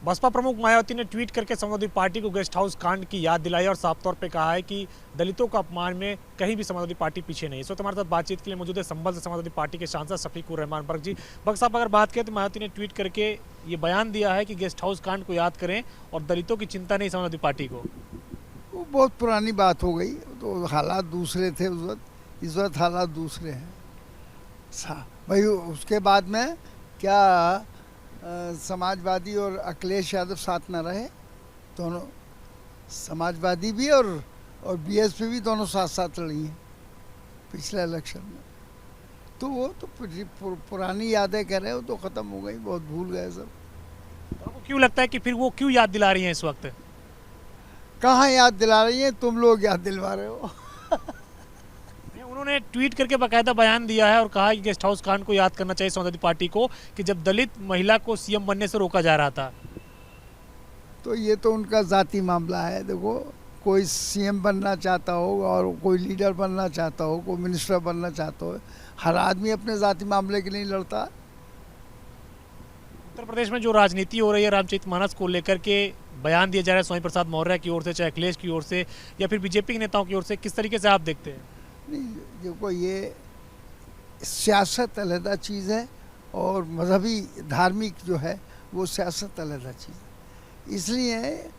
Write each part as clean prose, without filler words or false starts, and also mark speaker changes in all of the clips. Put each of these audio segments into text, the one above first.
Speaker 1: बसपा प्रमुख मायावती ने ट्वीट करके समाजवादी पार्टी को गेस्ट हाउस कांड की याद दिलाई और साफ तौर पे कहा है कि दलितों का अपमान में कहीं भी समाजवादी पार्टी पीछे नहीं है। इस वक्त हमारे साथ बातचीत के लिए मौजूद है संभल से समाजवादी पार्टी के सांसद शफीकुर रहमान बर्क जी। बर्क साहब, अगर बात करें तो मायावती ने ट्वीट करके ये बयान दिया है कि गेस्ट हाउस कांड को याद करें और दलितों की चिंता नहीं समाजवादी पार्टी को।
Speaker 2: वो बहुत पुरानी बात हो गई, तो हालात दूसरे थे उस वक्त, इस वक्त हालात दूसरे हैं। भाई उसके बाद में क्या समाजवादी और अखिलेश यादव साथ न रहे? दोनों समाजवादी भी और बीएसपी भी दोनों साथ साथ लड़ी हैं पिछले इलेक्शन में। तो वो तो पुरानी यादें कह रहे हो, तो ख़त्म हो गई, बहुत भूल गए सब।
Speaker 1: आपको क्यों लगता है कि फिर वो क्यों याद दिला रही हैं इस वक्त?
Speaker 2: कहाँ याद दिला रही हैं, तुम लोग याद दिलवा रहे हो।
Speaker 1: उन्होंने ट्वीट करके बाकायदा बयान दिया है और कहा कि गेस्ट हाउस कांड को याद करना चाहिए समाजवादी पार्टी को कि जब दलित महिला को सीएम बनने से रोका जा रहा था।
Speaker 2: तो ये तो उनका ज़ाती मामला है। देखो, कोई सीएम बनना चाहता हो और कोई लीडर बनना चाहता हो, कोई मिनिस्टर बनना चाहता हो, हर आदमी अपने ज़ाती मामले के लिए लड़ता।
Speaker 1: उत्तर प्रदेश में जो राजनीति हो रही है रामचरितमानस को लेकर के बयान दिया जा रहा है स्वामी प्रसाद मौर्य की ओर से, चाहे अखिलेश की ओर से या फिर बीजेपी के नेताओं की ओर से, किस तरीके से आप देखते हैं?
Speaker 2: नहीं, देखो, ये सियासत अलहदा चीज़ है और मजहबी धार्मिक जो है वो सियासत अलहदा चीज़ है। इसलिए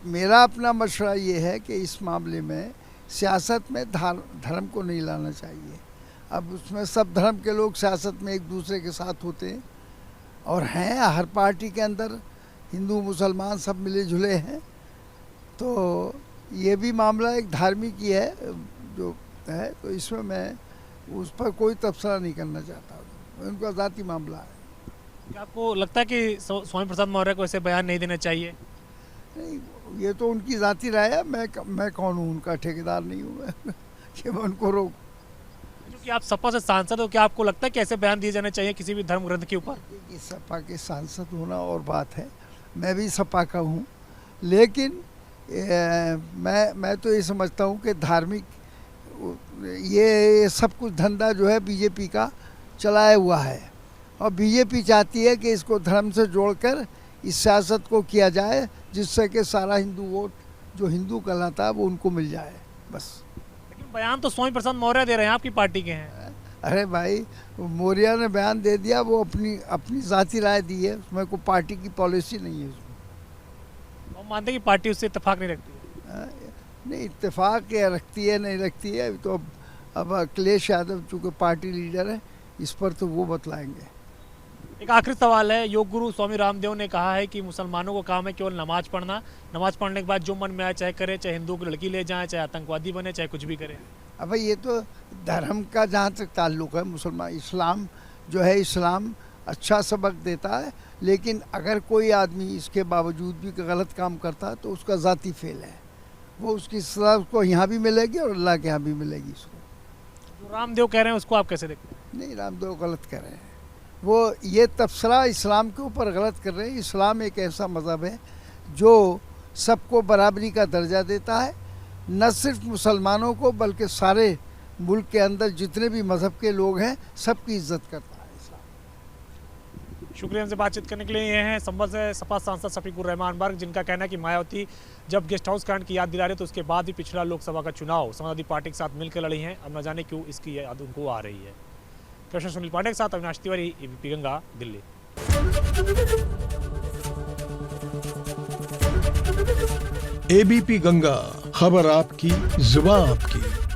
Speaker 2: मेरा अपना मशवरा ये है कि इस मामले में सियासत में धर्म को नहीं लाना चाहिए। अब उसमें सब धर्म के लोग सियासत में एक दूसरे के साथ होते हैं और हैं, हर पार्टी के अंदर हिंदू मुसलमान सब मिले जुले हैं। तो ये भी मामला एक धार्मिक ही है जो है, तो इसमें मैं उस पर कोई तबसरा नहीं करना चाहता, उनका ज़ाती मामला है।
Speaker 1: क्या आपको लगता है कि स्वामी प्रसाद मौर्य को ऐसे बयान नहीं देने चाहिए?
Speaker 2: नहीं, ये तो उनकी ज़ाती राय है। मैं कौन हूँ, उनका ठेकेदार नहीं हूँ मैं कि मैं उनको रोक।
Speaker 1: क्योंकि आप सपा से सांसद हो, क्या आपको लगता है कि ऐसे बयान दिए जाने चाहिए किसी भी धर्म ग्रंथ के ऊपर?
Speaker 2: सपा के सांसद होना और बात है, मैं भी सपा का हूँ, लेकिन मैं तो ये समझता हूँ कि धार्मिक ये सब कुछ धंधा जो है बीजेपी का चलाया हुआ है और बीजेपी चाहती है कि इसको धर्म से जोड़कर इस सियासत को किया जाए जिससे कि सारा हिंदू वोट जो हिंदू कहलाता है वो उनको मिल जाए, बस।
Speaker 1: लेकिन बयान तो स्वामी प्रसाद मौर्य दे रहे हैं, आपकी पार्टी के हैं।
Speaker 2: अरे भाई, मौर्य ने बयान दे दिया, वो अपनी ज़ाती राय दी है, उसमें कोई पार्टी की पॉलिसी नहीं है उसमें।
Speaker 1: हम मानते हैं कि पार्टी उससे इत्तेफाक नहीं रखती है।
Speaker 2: नहीं, इत्तेफाक या रखती है नहीं रखती है तो अब अखिलेश यादव चूँकि पार्टी लीडर है, इस पर तो वो बतलाएंगे।
Speaker 1: एक आखिरी सवाल है, योग गुरु स्वामी रामदेव ने कहा है कि मुसलमानों का काम है केवल नमाज पढ़ना, नमाज पढ़ने के बाद जो मन में आए चाहे करे, चाहे हिंदू की लड़की ले जाए, चाहे आतंकवादी बने, चाहे कुछ भी करे।
Speaker 2: अब भाई ये तो धर्म का जहाँ तक ताल्लुक़ है, मुसलमान इस्लाम जो है, इस्लाम अच्छा सबक देता है, लेकिन अगर कोई आदमी इसके बावजूद भी गलत काम करता है तो उसका ज़ाती फेल है, वो उसकी सज़ा उसको यहाँ भी मिलेगी और अल्लाह के यहाँ भी मिलेगी उसको।
Speaker 1: जो रामदेव कह रहे हैं उसको आप कैसे देखते हैं?
Speaker 2: नहीं, रामदेव गलत कर रहे हैं, वो ये तबसरा इस्लाम के ऊपर गलत कर रहे हैं। इस्लाम एक ऐसा मज़हब है जो सबको बराबरी का दर्जा देता है, न सिर्फ मुसलमानों को बल्कि सारे मुल्क के अंदर जितने भी मज़हब के लोग हैं सबकी इज्जत करता है इस्लाम।
Speaker 1: शुक्रिया हमसे बातचीत करने के लिए। ये हैं संभल से सपा सांसद शफीकुर रहमान बर्क, जिनका कहना है कि मायावती जब गेस्ट हाउस कांड की याद दिला रहे तो उसके बाद भी पिछला लोकसभा का चुनाव समाजवादी पार्टी के साथ मिलकर लड़ी हैं, अब न जाने क्यों इसकी याद उनको आ रही है। कृष्ण सुनील पांडे के साथ अविनाश तिवारी, एबीपी गंगा, दिल्ली।
Speaker 3: एबीपी गंगा, खबर आपकी, जुबान आपकी।